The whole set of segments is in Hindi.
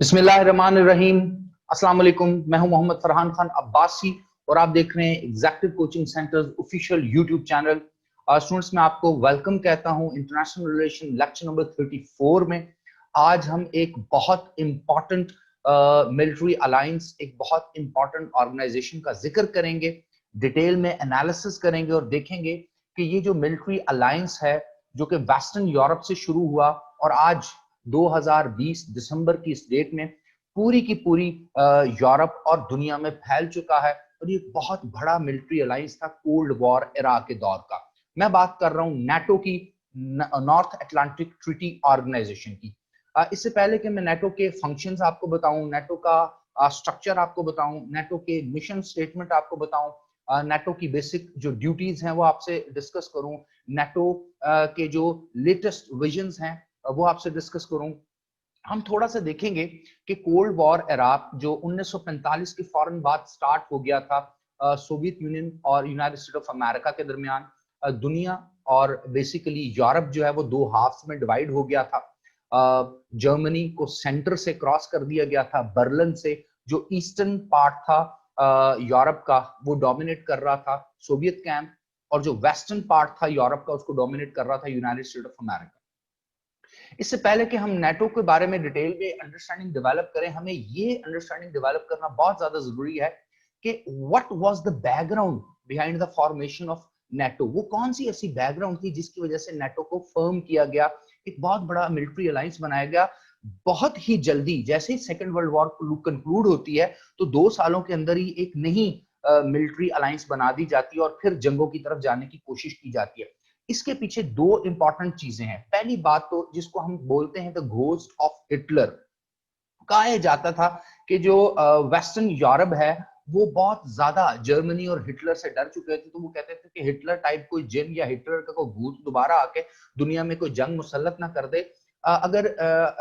बिस्मिल्लाहिर्रहमानिर्रहीम। अस्सलाम वालेकुम। मैं हूं मोहम्मद फरहान खान अब्बासी और आप देख रहे हैं executive coaching centres official YouTube channel. Students, मैं आपको वेलकम कहता हूं इंटरनेशनल रिलेशन लेक्चर नंबर 34 में। आज हम एक बहुत इंपॉर्टेंट मिलिट्री अलायंस, एक बहुत इंपॉर्टेंट ऑर्गेनाइजेशन का जिक्र करेंगे, डिटेल में एनालिसिस करेंगे और देखेंगे कि ये जो मिलिट्री अलायंस है जो कि वेस्टर्न यूरोप से शुरू हुआ और आज 2020 दिसंबर की इस डेट में पूरी की पूरी यूरोप और दुनिया में फैल चुका है। और ये बहुत बड़ा मिलिट्री अलायंस था कोल्ड वॉर एरा के दौर का। मैं बात कर रहा हूं नेटो की, नॉर्थ अटलांटिक ट्रीटी ऑर्गेनाइजेशन की। इससे पहले कि मैं नेटो के फंक्शंस आपको बताऊं, नेटो का स्ट्रक्चर आपको बताऊं, नेटो के मिशन स्टेटमेंट आपको बताऊं, नेटो की बेसिक जो ड्यूटीज हैं वो आपसे डिस्कस करूं, नेटो के जो लेटेस्ट विजन्स हैं वो आपसे डिस्कस करूं, हम थोड़ा सा देखेंगे कि कोल्ड वॉर एरा जो 1945 के फौरन बाद स्टार्ट हो गया था सोवियत यूनियन और यूनाइटेड स्टेट ऑफ अमेरिका के दरमियान, दुनिया और बेसिकली यूरोप जो है वो दो हाफ्स में डिवाइड हो गया था। जर्मनी को सेंटर से क्रॉस कर दिया गया था, बर्लिन से जो ईस्टर्न पार्ट था यूरोप का वो डोमिनेट कर रहा था सोवियत कैंप, और जो वेस्टर्न पार्ट था यूरोप का उसको डोमिनेट कर रहा था यूनाइटेड स्टेट ऑफ अमेरिका। इससे पहले कि हम नेटो के बारे में डिटेल में अंडरस्टैंडिंग डेवलप करें, हमें ये अंडरस्टैंडिंग डेवलप करना बहुत ज्यादा जरूरी है कि what was the background behind the formation of NATO. वो कौन सी ऐसी बैकग्राउंड थी जिसकी वजह से नेटो को फर्म किया गया, एक बहुत बड़ा मिलिट्री अलायंस बनाया गया बहुत ही जल्दी। जैसे ही सेकेंड वर्ल्ड वॉर कंक्लूड होती है तो 2 सालों के अंदर ही एक नई मिलिट्री अलायंस बना दी जाती है और फिर जंगों की तरफ जाने की कोशिश की जाती है। इसके पीछे दो इंपॉर्टेंट चीजें हैं। पहली बात तो जिसको हम बोलते हैं द घोस्ट ऑफ हिटलर। कहा जाता था कि जो वेस्टर्न यूरोप है वो बहुत ज्यादा जर्मनी और हिटलर से डर चुके थे, तो वो कहते थे कि हिटलर टाइप कोई जिन या हिटलर का कोई भूत दोबारा आके दुनिया में कोई जंग मुसल्लत ना कर दे। अगर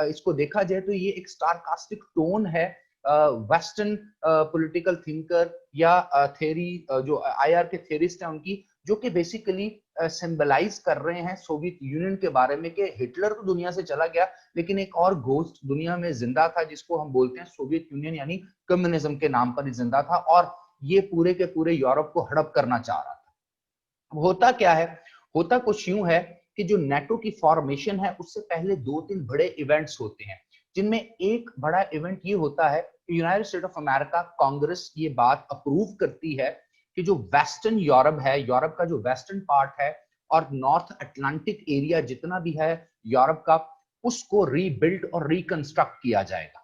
इसको देखा जाए तो ये एक स्टारकास्टिक टोन है वेस्टर्न पॉलिटिकल थिंकर या थेरी जो आईआर के थेरिस्ट हैं उनकी, जो कि बेसिकली सिंबलाइज कर रहे हैं सोवियत यूनियन के बारे में कि हिटलर तो दुनिया से चला गया लेकिन एक और घोस्ट दुनिया में जिंदा था जिसको हम बोलते हैं सोवियत यूनियन, यानी कम्युनिज्म के नाम पर जिंदा था और ये पूरे के पूरे यूरोप को हड़प करना चाह रहा था। होता क्या है, होता कुछ यूं है कि जो नेटो की फॉर्मेशन है उससे पहले 2-3 बड़े इवेंट्स होते हैं, जिनमें एक बड़ा इवेंट ये होता है कि United state of America Congress ये बात अप्रूव करती है कि जो वेस्टर्न यूरोप है, यूरोप का जो वेस्टर्न पार्ट है और नॉर्थ अटलांटिक एरिया जितना भी है यूरोप का, उसको रीबिल्ड और रिकंस्ट्रक्ट किया जाएगा।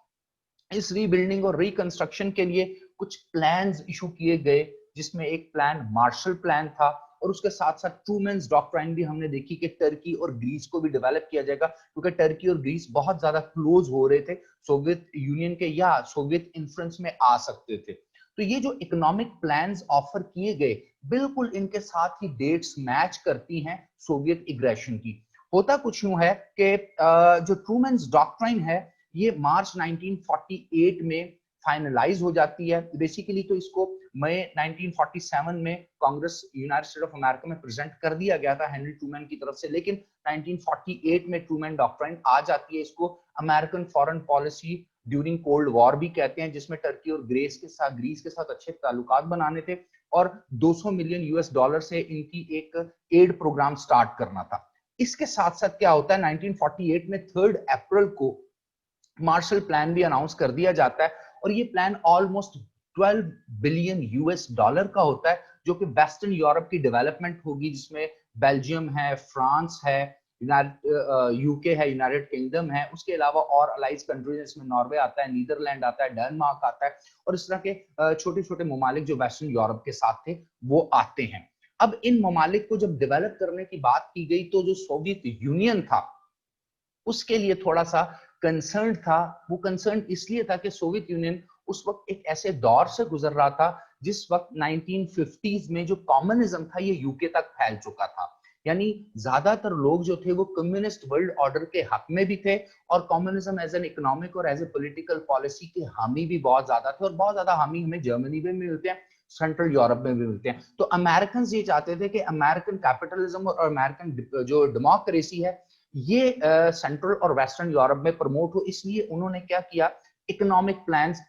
इस रीबिल्डिंग और रिकंस्ट्रक्शन के लिए कुछ प्लान्स इशू किए गए, जिसमें एक प्लान मार्शल प्लान था और उसके साथ साथ ट्रूमैन्स डॉक्ट्राइन भी हमने देखी कि टर्की और ग्रीस को भी डेवलप किया जाएगा, क्योंकि टर्की और ग्रीस बहुत ज्यादा क्लोज हो रहे थे सोवियत यूनियन के या सोवियत इन्फ्लुएंस में आ सकते थे। तो ये जो इकोनॉमिक प्लान्स ऑफर किए गए बिल्कुल इनके साथ ही डेट्स मैच करती हैं सोवियत एग्रेशन की। होता कुछ यूं है कि जो ट्रूमैन्स डॉक्ट्राइन है ये मार्च 1948 में फाइनलाइज हो जाती है। बेसिकली तो इसको मई 1947 में Congress United state of America में प्रेजेंट कर दिया गया था हेनरी ट्रूमैन की तरफ से, लेकिन 1948 में ट्रूमैन डॉक्ट्राइन आ जाती है। इसको American foreign policy during cold war भी कहते हैं, जिसमें टर्की और ग्रीस के साथ अच्छे ताल्लुकात बनाने थे और 200 मिलियन यूएस डॉलर से इनकी एक एड प्रोग्राम स्टार्ट करना था। इसके साथ साथ क्या होता है, 1948 में 3 अप्रैल को मार्शल प्लान भी अनाउंस कर दिया जाता है और ये plan almost 12 billion US dollar का होता है, जो कि वेस्टर्न यूरोप की डेवलपमेंट होगी, जिसमें बेल्जियम है, फ्रांस है, यूके है, यूनाइटेड किंगडम है, उसके अलावा और अलाइज कंट्रीज इसमें नॉर्वे आता है, नीदरलैंड आता है, डेनमार्क आता है और इस तरह के छोटे छोटे ममालिक जो वेस्टर्न यूरोप के साथ थे वो आते हैं। अब इन ममालिक को जब डेवलप करने की बात की गई तो जो सोवियत यूनियन था उसके लिए थोड़ा सा कंसर्न था। वो कंसर्न इसलिए था कि सोवियत यूनियन उस वक्त एक ऐसे दौर से गुजर रहा था जिस वक्त 1950s में जो कम्युनिज्म था ये यूके तक फैल चुका था, यानी ज्यादातर लोग जो थे वो कम्युनिस्ट वर्ल्ड ऑर्डर के हक में भी थे और कम्युनिज्म एज एन इकोनॉमिक और एज ए पॉलिटिकल पॉलिसी के हामी भी बहुत ज्यादा थे और बहुत ज्यादा हामी हमें जर्मनी में भी मिलते हैं, सेंट्रल यूरोप में भी मिलते हैं। तो अमेरिकन ये चाहते थे कि अमेरिकन कैपिटलिज्म और अमेरिकन जो डेमोक्रेसी है ये सेंट्रल और वेस्टर्न यूरोप में प्रमोट हो, इसलिए उन्होंने क्या किया इकोनॉमिक प्लान्स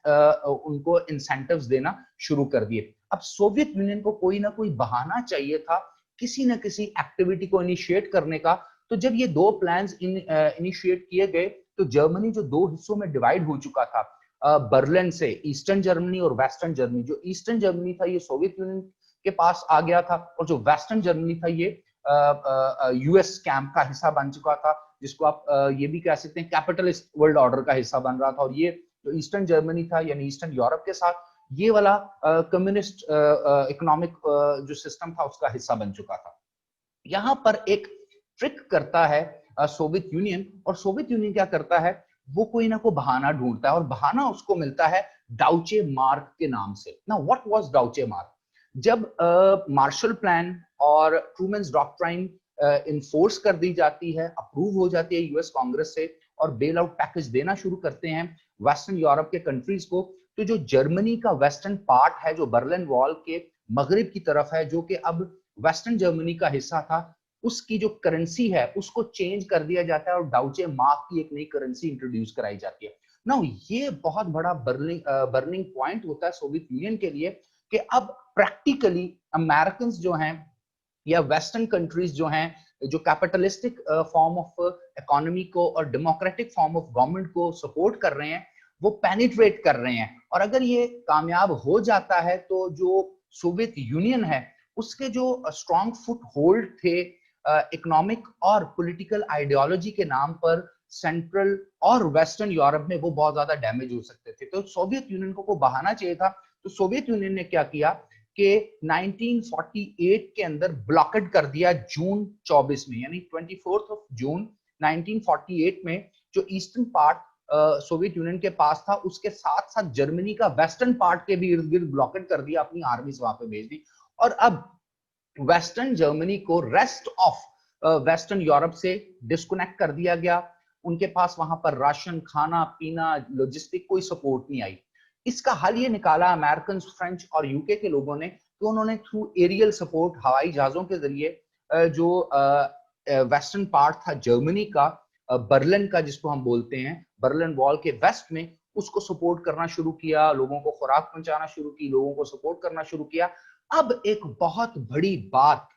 उनको इंसेंटिव्स देना शुरू कर दिए। अब सोवियत यूनियन को कोई ना कोई बहाना चाहिए था किसी न किसी एक्टिविटी को इनिशिएट करने का। तो जब ये दो प्लान्स इनिशिएट किए गए तो जर्मनी जो दो हिस्सों में डिवाइड हो चुका था, बर्लिन से ईस्टर्न जर्मनी और वेस्टर्न जर्मनी, जो ईस्टर्न जर्मनी था ये सोवियत यूनियन के पास आ गया था और जो वेस्टर्न जर्मनी था ये यूएस कैंप का हिस्सा बन चुका था, जिसको आप ये भी कह सकते हैं कैपिटलिस्ट वर्ल्ड ऑर्डर का हिस्सा बन रहा था। और ये जो ईस्टर्न जर्मनी था यानी ईस्टर्न यूरोप के साथ ये वाला कम्युनिस्ट इकोनॉमिक जो सिस्टम था उसका हिस्सा बन चुका था। यहां पर एक ट्रिक करता है सोवियत यूनियन, और सोवियत यूनियन क्या करता है, वो कोई ना कोई बहाना ढूंढता है और बहाना उसको मिलता है डाउचे मार्क के नाम से। ना व्हाट वाज डाउचे मार्क? जब मार्शल प्लान और ट्रूमैन्स डॉक्ट्राइन इन्फोर्स कर दी जाती है, अप्रूव हो जाती है यूएस कांग्रेस से और बेल आउट पैकेज देना शुरू करते हैं वेस्टर्न यूरोप के कंट्रीज को, तो जो जर्मनी का वेस्टर्न पार्ट है जो बर्लिन वॉल के मगरिब की तरफ है, जो कि अब वेस्टर्न जर्मनी का हिस्सा था, उसकी जो करेंसी है उसको चेंज कर दिया जाता है और डाउचे मार्क की एक नई करेंसी इंट्रोड्यूस कराई जाती है। नाउ ये बहुत बड़ा बर्निंग पॉइंट होता है सोवियत यूनियन के लिए कि अब प्रैक्टिकली अमेरिकन जो हैं या वेस्टर्न कंट्रीज जो हैं, जो कैपिटलिस्टिक फॉर्म ऑफ इकोनॉमी को और डेमोक्रेटिक फॉर्म ऑफ गवर्नमेंट को सपोर्ट कर रहे हैं, वो पेनिट्रेट कर रहे हैं। और अगर ये कामयाब हो जाता है तो जो सोवियत यूनियन है उसके जो स्ट्रॉन्ग फुट होल्ड थे इकोनॉमिक और पॉलिटिकल आइडियोलॉजी के नाम पर सेंट्रल और वेस्टर्न यूरोप में, वो बहुत ज्यादा डैमेज हो सकते थे। तो सोवियत यूनियन को बहाना चाहिए था। तो सोवियत यूनियन ने क्या किया कि 1948 के अंदर ब्लॉकेड कर दिया जून 24 में, यानी 24 जून 1948 में जो ईस्टर्न पार्ट सोवियत यूनियन के पास था उसके साथ साथ जर्मनी का वेस्टर्न पार्ट के भी इर्द गिर्द ब्लॉकेड कर दिया, अपनी आर्मी वहां पे भेज दी। और अब वेस्टर्न जर्मनी को रेस्ट ऑफ वेस्टर्न यूरोप से डिस्कनेक्ट कर दिया गया। उनके पास वहां पर राशन, खाना पीना, लॉजिस्टिक कोई सपोर्ट नहीं आई। इसका हल ये निकाला अमेरिकन, फ्रेंच और यूके के लोगों ने, तो उन्होंने थ्रू एरियल सपोर्ट, हवाई जहाजों के जरिए जो वेस्टर्न पार्ट था जर्मनी का, बर्लिन का जिसको हम बोलते हैं, बर्लिन वॉल के वेस्ट में, उसको सपोर्ट करना शुरू किया, लोगों को खुराक पहुंचाना शुरू की, लोगों को सपोर्ट करना शुरू किया। अब एक बहुत बड़ी बात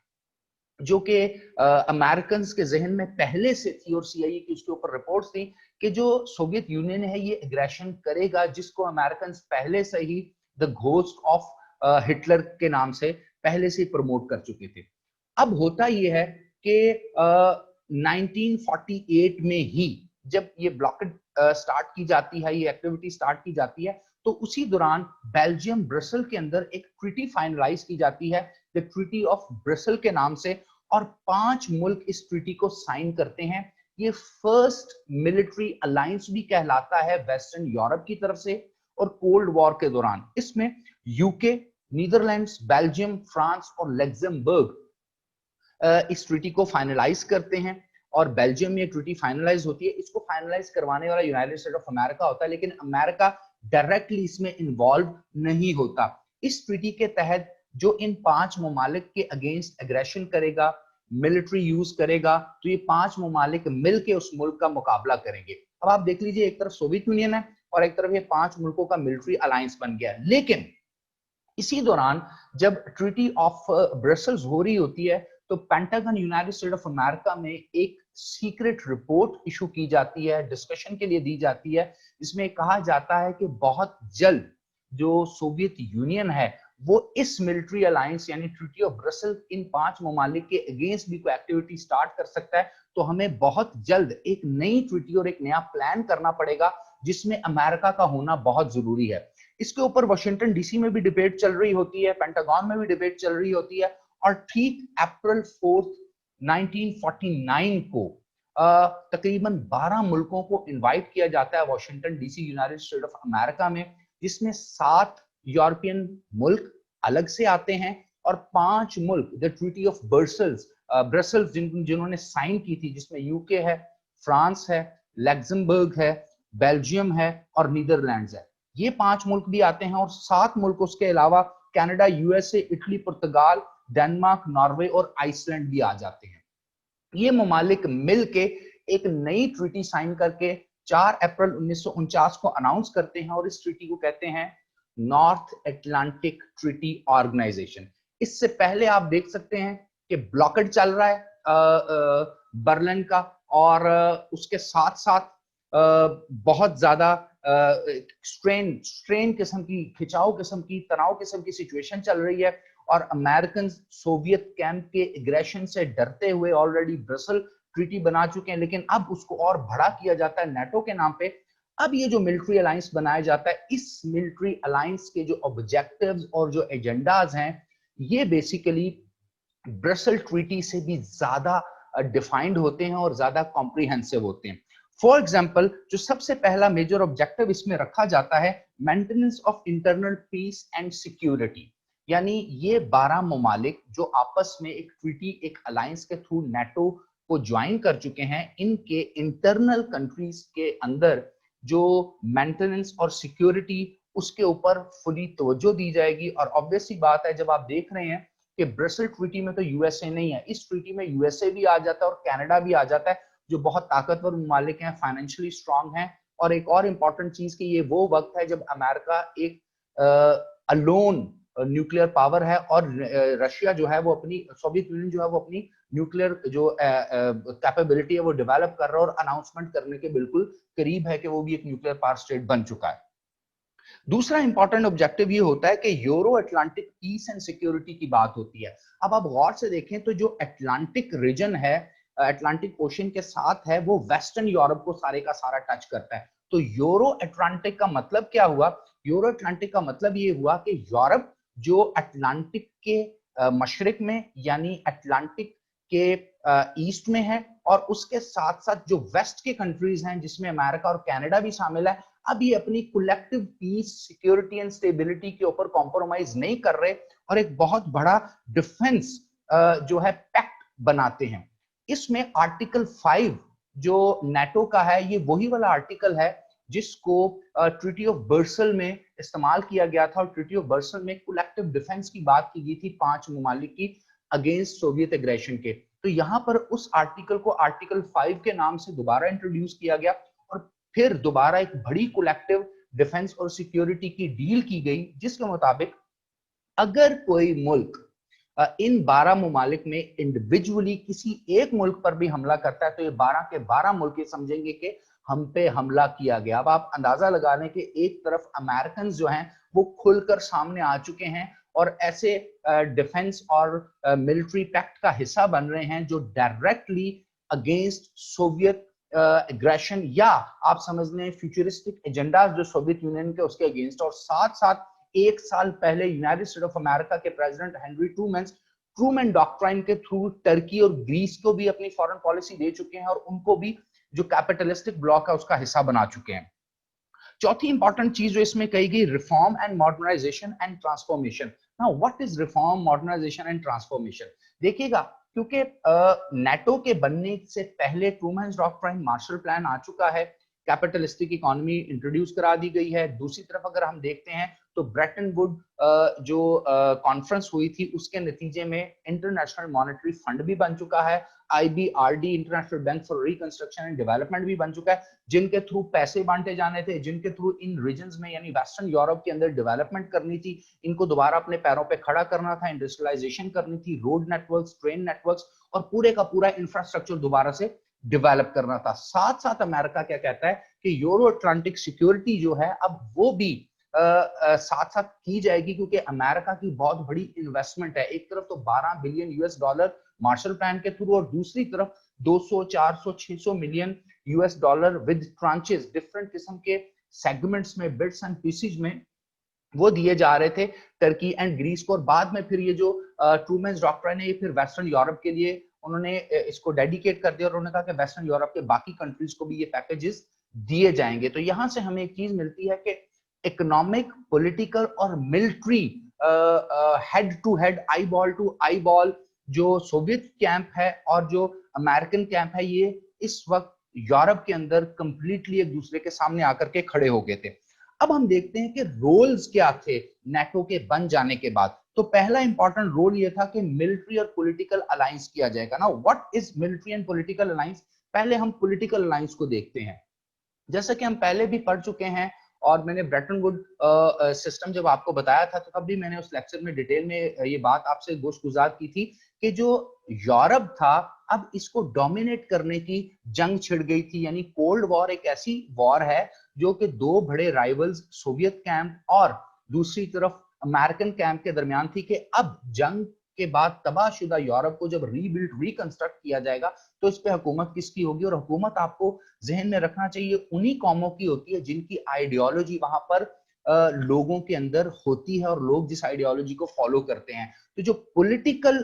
जो कि अमेरिकन के जहन में पहले से थी और सीआईए की उसके ऊपर रिपोर्ट्स थी कि जो सोवियत यूनियन है ये एग्रेशन करेगा, जिसको अमेरिकन पहले से ही द घोस्ट ऑफ हिटलर के नाम से पहले से प्रमोट कर चुके थे। अब होता यह है कि 1948 में ही जब ये ब्लॉकेड स्टार्ट की जाती है, ये एक्टिविटी स्टार्ट की जाती है, तो उसी दौरान बेल्जियम ब्रसल के अंदर एक ट्रीटी फाइनलाइज की जाती है, द ट्रीटी ऑफ ब्रसल के नाम से, और 5 मुल्क इस ट्रीटी को साइन करते हैं। ये फर्स्ट मिलिट्री अलायंस भी कहलाता है वेस्टर्न यूरोप की तरफ से। और कोल्ड वॉर के दौरान इसमें यूके, नीदरलैंड्स, बेल्जियम, फ्रांस और लग्जमबर्ग इस ट्रीटी को फाइनलाइज करते हैं। और बेल्जियम में ट्रीटी फाइनलाइज होती है, इसको फाइनलाइज करवाने वाला यूनाइटेड स्टेट ऑफ अमेरिका होता है, लेकिन अमेरिका डायरेक्टली इसमें इन्वॉल्व नहीं होता। इस ट्रीटी के तहत जो इन 5 ममालिक के अगेंस्ट एग्रेशन करेगा, मिलिट्री यूज करेगा, तो ये 5 ममालिक मिलकर उस मुल्क का मुकाबला करेंगे। अब आप देख लीजिए, एक तरफ सोवियत यूनियन है और एक तरफ ये 5 मुल्कों का मिलिट्री अलायंस बन गया। लेकिन इसी दौरान जब ट्रीटी ऑफ ब्रसल्स हो रही होती है तो pentagon, United state of America में एक सीक्रेट रिपोर्ट इशू की जाती है, डिस्कशन के लिए दी जाती है, जिसमें कहा जाता है कि बहुत जल्द जो सोवियत यूनियन है वो इस मिलिट्री अलायंस यानी ट्रीटी ऑफ ब्रसल इन 5 ममालिक के अगेंस्ट भी कोई एक्टिविटी स्टार्ट कर सकता है। तो हमें बहुत जल्द एक नई ट्रीटी और एक नया प्लान करना पड़ेगा जिसमें अमेरिका का होना बहुत जरूरी है। इसके ऊपर वाशिंगटन डीसी में भी डिबेट चल रही होती है, पेंटागन में भी डिबेट चल रही होती है। और ठीक अप्रैल 4, 1949 को तकरीबन 12 मुल्कों को इनवाइट किया जाता है Washington DC, United state of America में, जिसमें 7 यूरोपियन मुल्क अलग से आते हैं और 5 मुल्क द ट्रीटी ऑफ ब्रसल्स जिन्होंने साइन की थी, जिसमें यूके है, फ्रांस है, लग्जमबर्ग है, बेल्जियम है और नीदरलैंड्स है। ये 5 मुल्क भी आते हैं और 7 मुल्क उसके अलावा कनाडा, यूएसए, इटली, पुर्तगाल, डेनमार्क, नॉर्वे और आइसलैंड भी आ जाते हैं। ये ममालिक मिलके एक नई ट्रीटी साइन करके 4 अप्रैल 1949 को अनाउंस करते हैं और इस ट्रीटी को कहते हैं नॉर्थ अटलांटिक ट्रीटी ऑर्गेनाइजेशन। इससे पहले आप देख सकते हैं कि ब्लॉकेड चल रहा है बर्लिन का, और उसके साथ साथ बहुत ज्यादा स्ट्रेन किस्म की, खिंचाव किस्म की, तनाव किस्म की सिचुएशन चल रही है। और अमेरिकन सोवियत कैंप के एग्रेशन से डरते हुए ऑलरेडी ब्रसल ट्रीटी बना चुके हैं, लेकिन अब उसको और बड़ा किया जाता है नेटो के नाम पे। अब ये जो मिलिट्री अलायंस बनाया जाता है, इस मिलिट्री अलायंस के जो ऑब्जेक्टिव्स और जो एजेंडाज हैं, ये बेसिकली ब्रसल ट्रीटी से भी ज्यादा डिफाइंड होते हैं और ज्यादा कॉम्प्रिहेंसिव होते हैं। फॉर एग्जाम्पल, जो सबसे पहला मेजर ऑब्जेक्टिव इसमें रखा जाता है, maintenance of internal peace and security. यानी ये 12 ममालिक जो आपस में एक ट्रीटी, एक अलायंस के थ्रू नेटो को ज्वाइन कर चुके हैं, इनके इंटरनल कंट्रीज के अंदर जो मेंटेनेंस और सिक्योरिटी, उसके ऊपर फुली तवज्जो दी जाएगी। और ऑब्वियस सी बात है, जब आप देख रहे हैं कि ब्रसल ट्रीटी में तो यूएसए नहीं है, इस ट्रीटी में यूएसए भी आ जाता है और कनाडा भी आ जाता है, जो बहुत ताकतवर ममालिक हैं, फाइनेंशियली स्ट्रांग हैं। और एक और इंपॉर्टेंट चीज कि ये वो वक्त है जब अमेरिका एक अलोन न्यूक्लियर पावर है, और रशिया जो है वो अपनी, सोवियत यूनियन जो है वो अपनी न्यूक्लियर जो कैपेबिलिटी है वो डेवलप कर रहा है और अनाउंसमेंट करने के बिल्कुल करीब है कि वो भी एक न्यूक्लियर पावर स्टेट बन चुका है। दूसरा इंपॉर्टेंट ऑब्जेक्टिव ये होता है कि Euro Atlantic peace and security की बात होती है। अब आप गौर से देखें तो जो अटलांटिक रीजन है, अटलांटिक ओशन के साथ है, वो वेस्टर्न यूरोप को सारे का सारा टच करता है। तो यूरो अटलांटिक का मतलब क्या हुआ? यूरो अटलांटिक का मतलब ये हुआ कि यूरोप जो अटलांटिक के मशरिक में, यानी अटलांटिक के ईस्ट में है, और उसके साथ साथ जो वेस्ट के कंट्रीज हैं जिसमें अमेरिका और कनाडा भी शामिल है, अब ये अपनी collective peace, security and stability के ऊपर कॉम्प्रोमाइज नहीं कर रहे और एक बहुत बड़ा डिफेंस जो है पैक्ट बनाते हैं। इसमें आर्टिकल 5 जो नेटो का है, ये वही वाला आर्टिकल है जिसको ट्रीटी ऑफ बर्सल में इस्तेमाल किया गया था। और ट्रीटी ऑफ बर्सल में कलेक्टिव डिफेंस की बात की गई थी 5 ममालिक की अगेंस्ट सोवियत एग्रेशन के। तो यहां पर उस आर्टिकल को आर्टिकल 5 के नाम से दोबारा इंट्रोड्यूस किया गया और फिर दोबारा एक बड़ी कलेक्टिव डिफेंस और सिक्योरिटी की डील की गई, जिसके मुताबिक अगर कोई मुल्क इन 12 ममालिक में इंडिविजुअली किसी एक मुल्क पर भी हमला करता है, तो ये 12 के 12 मुल्क ये समझेंगे कि हम पे हमला किया गया। अब आप अंदाजा लगा लें कि एक तरफ अमेरिकन जो हैं वो खुलकर सामने आ चुके हैं और ऐसे डिफेंस और मिलिट्री पैक्ट का हिस्सा बन रहे हैं जो डायरेक्टली अगेंस्ट सोवियत एग्रेशन, या आप समझ लें फ्यूचरिस्टिक एजेंडा जो सोवियत यूनियन के, उसके अगेंस्ट। और साथ साथ एक साल पहले यूनाइटेड स्टेट ऑफ अमेरिका के प्रेसिडेंट हेनरी ट्रूमैन डॉक्ट्राइन के थ्रू टर्की और ग्रीस को भी अपनी फॉरेन पॉलिसी दे चुके हैं और उनको भी जो कैपिटलिस्टिक ब्लॉक है उसका हिस्सा बना चुके हैं। चौथी इंपॉर्टेंट चीज जो इसमें कही गई, reform and modernisation and transformation. Now what is reform, modernisation and transformation? देखिएगा, क्योंकि नेटो के बनने से पहले ट्रूमैन डॉक्ट्राइन, मार्शल प्लान आ चुका है, कैपिटलिस्टिक इकोनॉमी इंट्रोड्यूस करा दी गई है। दूसरी तरफ अगर हम देखते हैं तो ब्रेटन वुड जो कॉन्फ्रेंस हुई थी, उसके नतीजे में इंटरनेशनल मॉनेटरी फंड भी बन चुका है, IBRD, international bank for reconstruction and development भी बन चुका है, जिनके थ्रू पैसे बांटे जाने थे, जिनके थ्रू इन रीजन्स में यानी वेस्टर्न यूरोप के अंदर डेवलपमेंट करनी थी, इनको दोबारा अपने पैरों पे खड़ा करना था, इंडस्ट्रियलाइजेशन करनी थी, रोड नेटवर्क्स, ट्रेन नेटवर्क्स और पूरे का पूरा इंफ्रास्ट्रक्चर दोबारा से डेवलप करना था। साथ साथ अमेरिका क्या कहता है कि यूरो अटलांटिक सिक्योरिटी जो है अब वो भी साथ साथ की जाएगी, क्योंकि अमेरिका की बहुत बड़ी इन्वेस्टमेंट है। एक तरफ तो 12 billion US dollar Marshall plan के थ्रू, और दूसरी तरफ 200, 400, 600 million US dollar with tranches, different किस्म के सेगमेंट्स में, बिट्स एंड पीसेज में वो दिए जा रहे थे टर्की एंड ग्रीस को। और बाद में फिर ये जो ट्रूमैन डॉक्ट्राइन है, ये फिर वेस्टर्न यूरोप के लिए उन्होंने इसको डेडिकेट कर दिया और उन्होंने कहा कि वेस्टर्न यूरोप के बाकी कंट्रीज को भी ये पैकेजेस दिए जाएंगे। तो यहां से हमें एक चीज मिलती है कि इकोनॉमिक, पॉलिटिकल और military head to head, eye ball to eye ball जो सोवियत कैंप है और जो अमेरिकन कैंप है, ये इस वक्त यूरोप के अंदर कंप्लीटली एक दूसरे के सामने आकर के खड़े हो गए थे। अब हम देखते हैं कि रोल्स क्या थे नेटो के बन जाने के बाद। तो पहला इंपॉर्टेंट रोल ये था कि मिलिट्री और पॉलिटिकल अलायंस किया जाएगा ना। What is military and political alliance? पहले हम पॉलिटिकल अलायंस को देखते हैं। जैसा कि हम पहले भी पढ़ चुके हैं, और मैंने ब्रेटन वुड सिस्टम जब आपको बताया था तो तब भी मैंने उस लेक्चर में डिटेल में ये बात आपसे गोश-गुजार की थी कि जो यूरोप था, अब इसको डोमिनेट करने की जंग छिड़ गई थी। यानी कोल्ड वॉर एक ऐसी वॉर है जो कि दो बड़े राइवल्स सोवियत कैंप और दूसरी तरफ अमेरिकन कैंप के दरमियान थी कि अब जंग के बाद तबाहशुदा यूरोप को जब रीबिल्ड रिकंस्ट्रक्ट किया जाएगा तो इस पे हुकूमत किसकी होगी। और हुकूमत आपको जहन में रखना चाहिए उन्हीं कौमों की होती है जिनकी आइडियोलॉजी वहां पर लोगों के अंदर होती है और लोग जिस आइडियोलॉजी को फॉलो करते हैं। तो जो पॉलिटिकल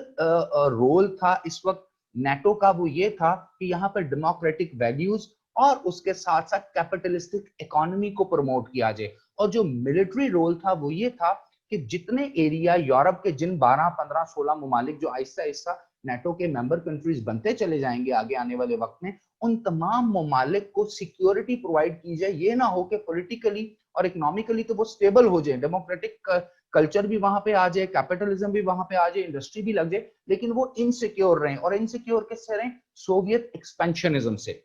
रोल था इस वक्त नेटो का वो ये था कि यहाँ पर डेमोक्रेटिक वैल्यूज और उसके साथ साथ कैपिटलिस्टिक इकोनॉमी को प्रमोट किया जाए। और जो मिलिट्री रोल था वो ये था कि जितने एरिया यूरोप के जिन 12, 15, 16 ममालिक जो आहिस्ता आहिस्ता नेटो के मेंबर कंट्रीज बनते चले जाएंगे आगे आने वाले वक्त में, उन तमाम ममालिक को सिक्योरिटी प्रोवाइड की जाए। ये ना हो कि पॉलिटिकली और इकोनॉमिकली तो वो स्टेबल हो जाए, डेमोक्रेटिक कल्चर भी वहां पे आ जाए, कैपिटलिज्म भी वहां पे आ जाए, इंडस्ट्री भी लग जाए, लेकिन वो इनसिक्योर रहे। और इनसिक्योर किससे रहे? सोवियत एक्सपेंशनिज्म से।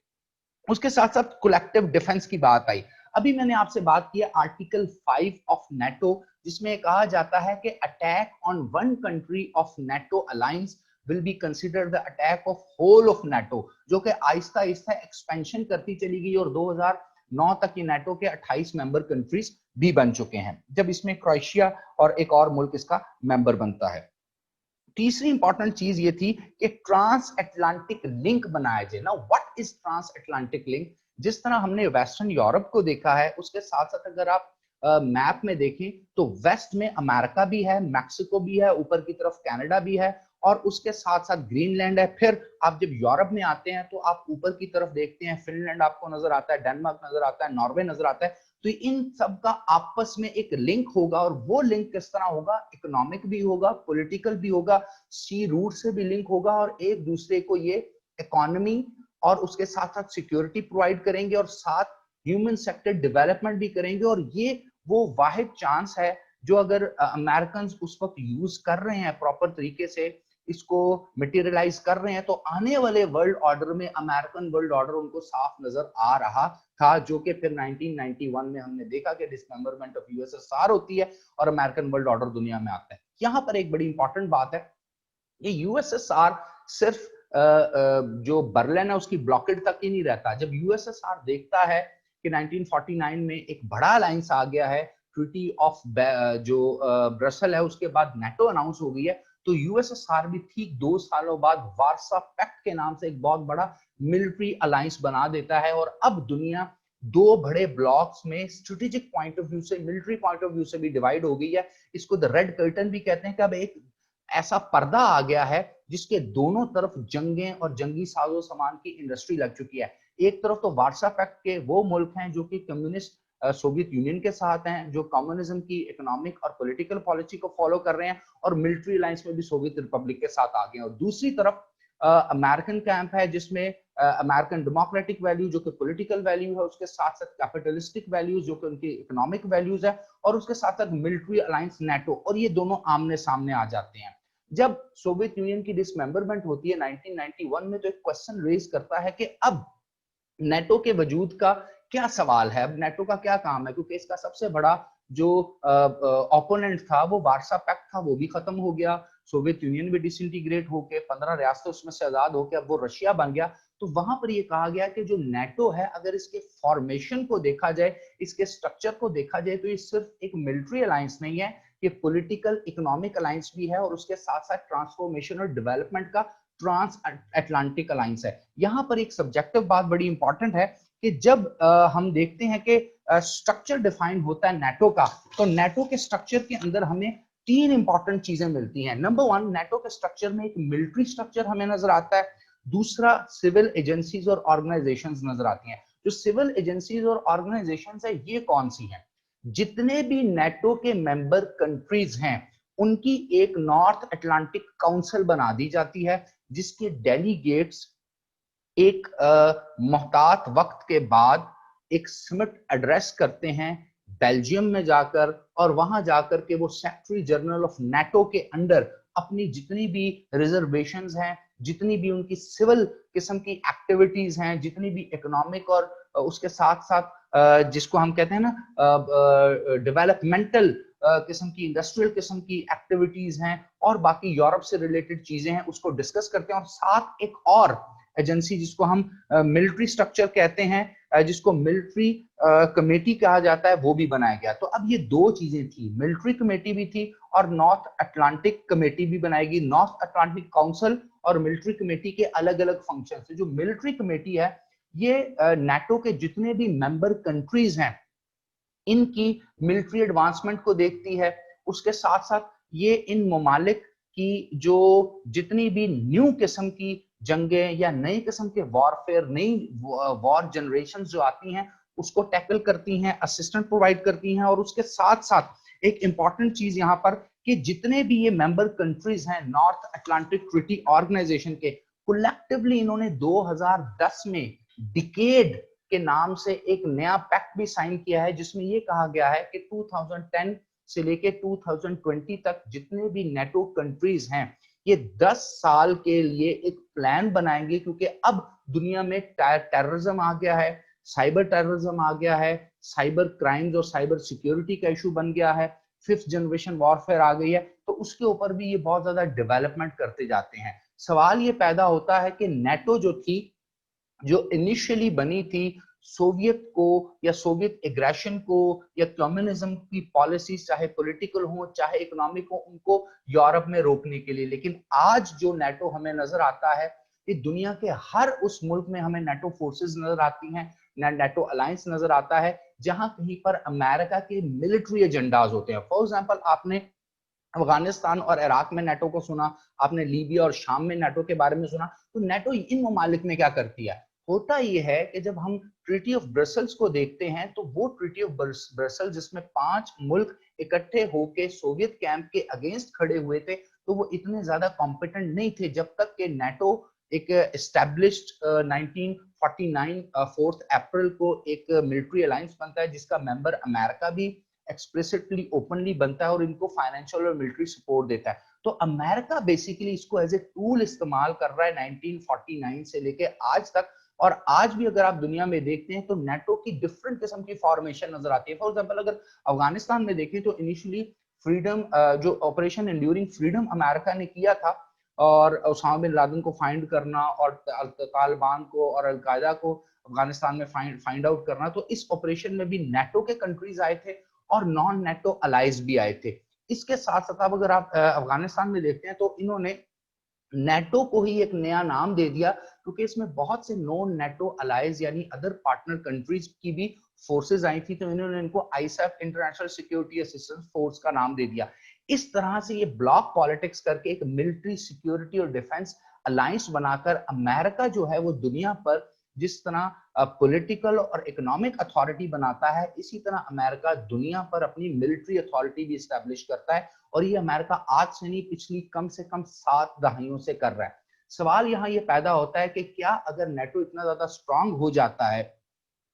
उसके साथ साथ कलेक्टिव डिफेंस की बात आई। अभी मैंने आपसे बात की आर्टिकल 5 ऑफ नेटो, जिसमें कहा जाता है कि attack on one country of NATO alliance will be considered the attack of whole of NATO, जो कि आहिस्ता आहिस्ता एक्सपेंशन करती चली गई और 2009 तक ये नेटो के 28 मेंबर कंट्रीज भी बन चुके हैं, जब इसमें क्रोएशिया और एक और मुल्क इसका मेंबर बनता है। तीसरी इंपॉर्टेंट चीज ये थी कि ट्रांस अटलांटिक लिंक बनाया जाए ना। What is trans Atlantic link? जिस तरह हमने वेस्टर्न यूरोप को देखा है, उसके साथ साथ अगर आप मैप में देखें तो वेस्ट में अमेरिका भी है, मैक्सिको भी है, ऊपर की तरफ कनाडा भी है, और उसके साथ साथ ग्रीनलैंड है। फिर आप जब यूरोप में आते हैं तो आप ऊपर की तरफ देखते हैं, फिनलैंड आपको नजर आता है, डेनमार्क नजर आता है, नॉर्वे नजर आता है। तो इन सब का आपस में एक लिंक होगा, और वो लिंक किस तरह होगा? इकोनॉमिक भी होगा, पॉलिटिकल भी होगा, सी रूट से भी लिंक होगा, और एक दूसरे को ये इकोनॉमी और उसके साथ साथ सिक्योरिटी प्रोवाइड करेंगे और साथ ह्यूमन सेक्टर डेवलपमेंट भी करेंगे। और ये वो वाहिद चांस है जो अगर अमेरिकन उस वक्त यूज कर रहे हैं प्रॉपर तरीके से, इसको मटेरियलाइज कर रहे हैं, तो आने वाले वर्ल्ड ऑर्डर में अमेरिकन वर्ल्ड ऑर्डर उनको साफ नजर आ रहा था, जो कि फिर 1991 में हमने देखा कि डिसमेंबरमेंट ऑफ यूएसएसआर होती है और अमेरिकन वर्ल्ड ऑर्डर दुनिया में आता है। यहां पर एक बड़ी इंपॉर्टेंट बात है, ये यूएसएसआर सिर्फ जो बर्लिन है उसकी ब्लॉकेड तक ही नहीं रहता। जब यूएसएसआर देखता है कि 1949 में एक बड़ा अलायंस आ गया है, ट्रीटी ऑफ जो ब्रसल है, उसके बाद नेटो अनाउंस हो गई है, तो यूएसएसआर भी ठीक 2 सालों बाद वार्सा पैक्ट के नाम से एक बहुत बड़ा मिलिट्री अलायंस बना देता है। और अब दुनिया दो बड़े ब्लॉक्स में स्ट्रेटेजिक पॉइंट ऑफ व्यू से, मिलिट्री पॉइंट ऑफ व्यू से भी डिवाइड हो गई है। इसको द रेड कर्टन भी कहते हैं कि अब एक ऐसा पर्दा आ गया है जिसके दोनों तरफ जंगें और जंगी साजो सामान की इंडस्ट्री लग चुकी है। एक तरफ तो वार्सा पैक्ट के वो मुल्क हैं जो कि कम्युनिस्ट सोवियत यूनियन के साथ हैं, जो कम्युनिज्म की इकोनॉमिक और पॉलिटिकल पॉलिसी को फॉलो कर रहे हैं और मिलिट्री अलायंस में भी सोवियत रिपब्लिक के साथ आ गए हैं। और दूसरी तरफ अमेरिकन कैंप है जिसमें अमेरिकन डेमोक्रेटिक वैल्यू जो कि पॉलिटिकल वैल्यू है, उसके साथ साथ कैपिटलिस्टिक वैल्यूज जो कि उनकी इकोनॉमिक वैल्यूज है, और उसके साथ साथ मिलिट्री अलायंस नेटो, और ये दोनों आमने सामने आ जाते हैं। जब सोवियत यूनियन की डिसमेंबरमेंट होती है 1991 में, तो एक क्वेश्चन रेज करता है कि अब नेटो के वजूद का क्या सवाल है, अब नेटो का क्या काम है, क्योंकि इसका सबसे बड़ा जो ओपोनेंट था वो वार्सा पैक्ट था, वो भी खत्म हो गया, सोवियत यूनियन भी डिसइंटीग्रेट होके 15 रियासतें उसमें से आजाद होकर अब वो रशिया बन गया। तो वहां पर ये कहा गया कि जो नेटो है, अगर इसके फॉर्मेशन को देखा जाए, इसके स्ट्रक्चर को देखा जाए, तो ये सिर्फ एक मिलिट्री अलायंस नहीं है, ये पॉलिटिकल इकोनॉमिक अलायंस भी है, और उसके साथ साथ ट्रांसफॉर्मेशन और डेवलपमेंट का ट्रांस अटलांटिक अलायंस है। यहां पर एक सब्जेक्टिव बात बड़ी इंपॉर्टेंट है कि जब हम देखते हैं कि स्ट्रक्चर डिफाइन होता है नेटो का, तो नेटो के स्ट्रक्चर के अंदर हमें तीन इंपॉर्टेंट चीजें मिलती हैं। नंबर वन, नेटो के स्ट्रक्चर में एक मिलिट्री स्ट्रक्चर हमें नजर आता है। दूसरा, सिविल एजेंसीज और ऑर्गेनाइजेशंस नजर आती हैं। जो सिविल एजेंसीज और ऑर्गेनाइजेशंस है, ये कौन सी हैं? जितने भी नेटो के मेंबर कंट्रीज हैं उनकी एक नॉर्थ अटलांटिक काउंसिल बना दी जाती है, जिसके डेलीगेट्स एक मोहतात वक्त के बाद एक समिट एड्रेस करते हैं बेल्जियम में जाकर, और वहां जाकर के वो सेक्रेटरी जनरल ऑफ नेटो के अंडर अपनी जितनी भी रिजर्वेशंस हैं, जितनी भी उनकी सिविल किस्म की एक्टिविटीज हैं, जितनी भी इकोनॉमिक और उसके साथ साथ जिसको हम कहते हैं ना डेवलपमेंटल किस्म की, इंडस्ट्रियल किस्म की एक्टिविटीज हैं और बाकी यूरोप से रिलेटेड चीजें हैं, उसको डिस्कस करते हैं। और साथ एक और एजेंसी जिसको हम मिलिट्री स्ट्रक्चर कहते हैं, जिसको मिलिट्री कमेटी कहा जाता है, वो भी बनाया गया। तो अब ये दो चीजें थी, मिलिट्री कमेटी भी थी और नॉर्थ अटलांटिक कमेटी भी बनाएगी। नॉर्थ अटलांटिक काउंसिल और मिलिट्री कमेटी के अलग अलग फंक्शन है। जो मिलिट्री कमेटी है ये नाटो के जितने भी मेंबर कंट्रीज हैं इनकी मिलिट्री एडवांसमेंट को देखती है। उसके साथ साथ ये इन ममालिक की जो जितनी भी न्यू किस्म की जंगें या नई किस्म के वॉरफेयर, नई वॉर जनरेशन जो आती हैं उसको टैकल करती हैं, असिस्टेंट प्रोवाइड करती हैं। और उसके साथ साथ एक इंपॉर्टेंट चीज यहाँ पर कि जितने भी ये मेंबर कंट्रीज हैं नॉर्थ अटलांटिक ट्रीटी ऑर्गेनाइजेशन के, कलेक्टिवली इन्होंने 2010 में डिकेड के नाम से एक नया पैक्ट भी साइन किया है, जिसमें ये कहा गया है कि 2010 से लेके 2020 तक जितने भी नेटो कंट्रीज हैं ये 10 साल के लिए एक प्लान बनाएंगे, क्योंकि अब दुनिया में टेररिज्म आ गया है, साइबर टेररिज्म आ गया है, साइबर क्राइम्स और साइबर सिक्योरिटी का इशू बन गया है, 5th जनरेशन वॉरफेयर आ गई है। तो उसके ऊपर भी ये बहुत ज्यादा डेवलपमेंट करते जाते हैं। सवाल ये पैदा होता है कि नेटो जो थी, जो इनिशियली बनी थी सोवियत को या सोवियत एग्रेशन को या कम्युनिज्म की पॉलिसीज चाहे पॉलिटिकल हो चाहे इकोनॉमिक हो, उनको यूरोप में रोकने के लिए, लेकिन आज जो नेटो हमें नजर आता है ये दुनिया के हर उस मुल्क में हमें नेटो फोर्सेस नजर आती हैं, नेटो अलायंस नजर आता है जहां कहीं पर अमेरिका के मिलिट्री एजेंडाज होते हैं। फॉर एग्जांपल आपने अफगानिस्तान और इराक में नेटो को सुना, आपने लीबिया और शाम में नेटो के बारे में सुना। तो नेटो इन ममालिक में क्या करती है? होता यह है कि जब हम ट्रीटी ऑफ ब्रसल्स को देखते हैं तो वो ट्रीटी ऑफ ब्रसल्स जिसमें 5 मुल्क इकट्ठे होकर सोवियत कैंप के अगेंस्ट खड़े हुए थे, तो वो इतने ज्यादा कॉम्पिटेंट नहीं थे जब तक कि नेटो एक एस्टैब्लिश्ड 1949 4 अप्रैल को एक मिलिट्री अलायंस बनता है जिसका मेंबर अमेरिका भी एक्सप्लिसिटली ओपनली बनता है और इनको फाइनेंशियल और मिलिट्री सपोर्ट देता है। तो अमेरिका बेसिकली इसको एज ए टूल इस्तेमाल कर रहा है 1949 से लेके आज तक। और आज भी अगर आप दुनिया में देखते हैं तो नेटो की डिफरेंट किस्म की फॉर्मेशन नजर आती है। फॉर एग्जांपल अगर अफगानिस्तान में देखें तो इनिशियली फ्रीडम जो ऑपरेशन एंड्यूरिंग फ्रीडम अमेरिका ने किया था और उसामा बिन लादेन को फाइंड करना और तालिबान को और अलकायदा को अफगानिस्तान में फाइंड आउट करना, तो इस ऑपरेशन में भी नेटो के कंट्रीज आए थे और नॉन नेटो अलाइज भी आए थे। इसके साथ साथ अब अगर आप अफगानिस्तान में देखते हैं तो इन्होंने नेटो को ही एक नया नाम दे दिया, क्योंकि इसमें बहुत से नॉन नेटो अलाइज यानी अदर पार्टनर कंट्रीज की भी फोर्सेस आई थी, तो इन्होंने इनको आईसैफ इंटरनेशनल सिक्योरिटी असिस्टेंस फोर्स का नाम दे दिया। इस तरह से ये ब्लॉक पॉलिटिक्स करके एक मिलिट्री सिक्योरिटी और डिफेंस अलायंस बनाकर अमेरिका जो है वो दुनिया पर जिस तरह पॉलिटिकल और इकोनॉमिक अथॉरिटी बनाता है, इसी तरह अमेरिका दुनिया पर अपनी मिलिट्री अथॉरिटी भी स्टैब्लिश करता है। और ये अमेरिका आज से नहीं पिछली कम से कम 7 दहाइयों से कर रहा है। सवाल यहाँ ये पैदा होता है कि क्या अगर नेटो इतना ज्यादा स्ट्रांग हो जाता है,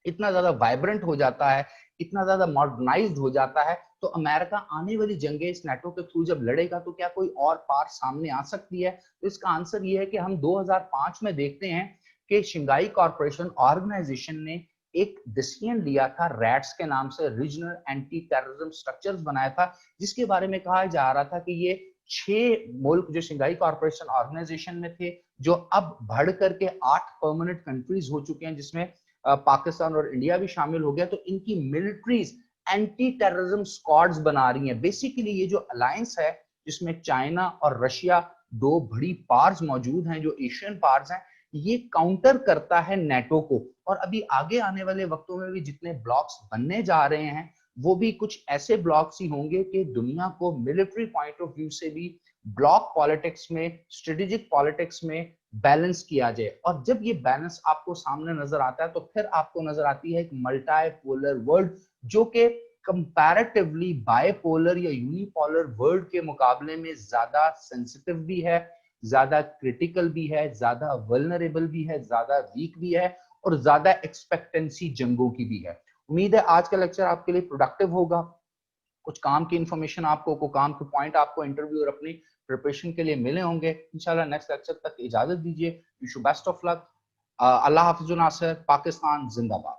इतना ज्यादा वाइब्रेंट हो जाता है, इतना ज्यादा मॉडर्नाइज्ड हो जाता है, तो अमेरिका आने वाली जंगें इस नेटो के थ्रू जब लड़ेगा तो क्या कोई और पार सामने आ सकती है? तो इसका आंसर ये है कि हम 2005 में देखते हैं कि शंघाई कॉर्पोरेशन ऑर्गेनाइजेशन ने एक डिसीजन लिया था रैट्स के नाम से, रीजनल एंटी टेररिज्म स्ट्रक्चर्स बनाया था, जिसके बारे में कहा जा रहा था कि ये 6 मुल्क जो शंघाई कॉर्पोरेशन ऑर्गेनाइजेशन में थे, जो अब बढ़ करके 8 परमानेंट कंट्रीज हो चुके हैं, जिसमें पाकिस्तान और इंडिया भी शामिल हो गया, तो इनकी मिलिट्रीज एंटी टेररिज्म स्क्वाड्स बना रही हैं। बेसिकली ये जो अलायंस है जिसमें चाइना और रशिया 2 बड़ी पार्स मौजूद हैं जो एशियन पार्स हैं, ये काउंटर करता है नेटो को। और अभी आगे आने वाले वक्तों में भी जितने ब्लॉक्स बनने जा रहे हैं वो भी कुछ ऐसे ब्लॉक्स ही होंगे कि दुनिया को मिलिट्री पॉइंट ऑफ व्यू से भी ब्लॉक पॉलिटिक्स में, स्ट्रेटेजिक पॉलिटिक्स में बैलेंस किया जाए। और जब ये बैलेंस आपको सामने नजर आता है तो फिर आपको नजर आती है एक मल्टीपोलर वर्ल्ड, जो कि कंपैरेटिवली बायपोलर या यूनिपोलर वर्ल्ड के मुकाबले में ज्यादा सेंसिटिव भी है, ज्यादा क्रिटिकल भी है, ज्यादा वल्नरेबल भी है, ज्यादा वीक भी है और ज्यादा एक्सपेक्टेंसी जंगों की भी है। उम्मीद है आज का लेक्चर आपके लिए प्रोडक्टिव होगा, कुछ काम की इंफॉर्मेशन आपको, कुछ काम के पॉइंट आपको इंटरव्यू और अपनी प्रिपरेशन के लिए मिले होंगे। इंशाल्लाह नेक्स्ट लेक्चर तक इजाजत दीजिए। Wish you best of luck. अल्लाह हाफिज नासिर। पाकिस्तान जिंदाबाद।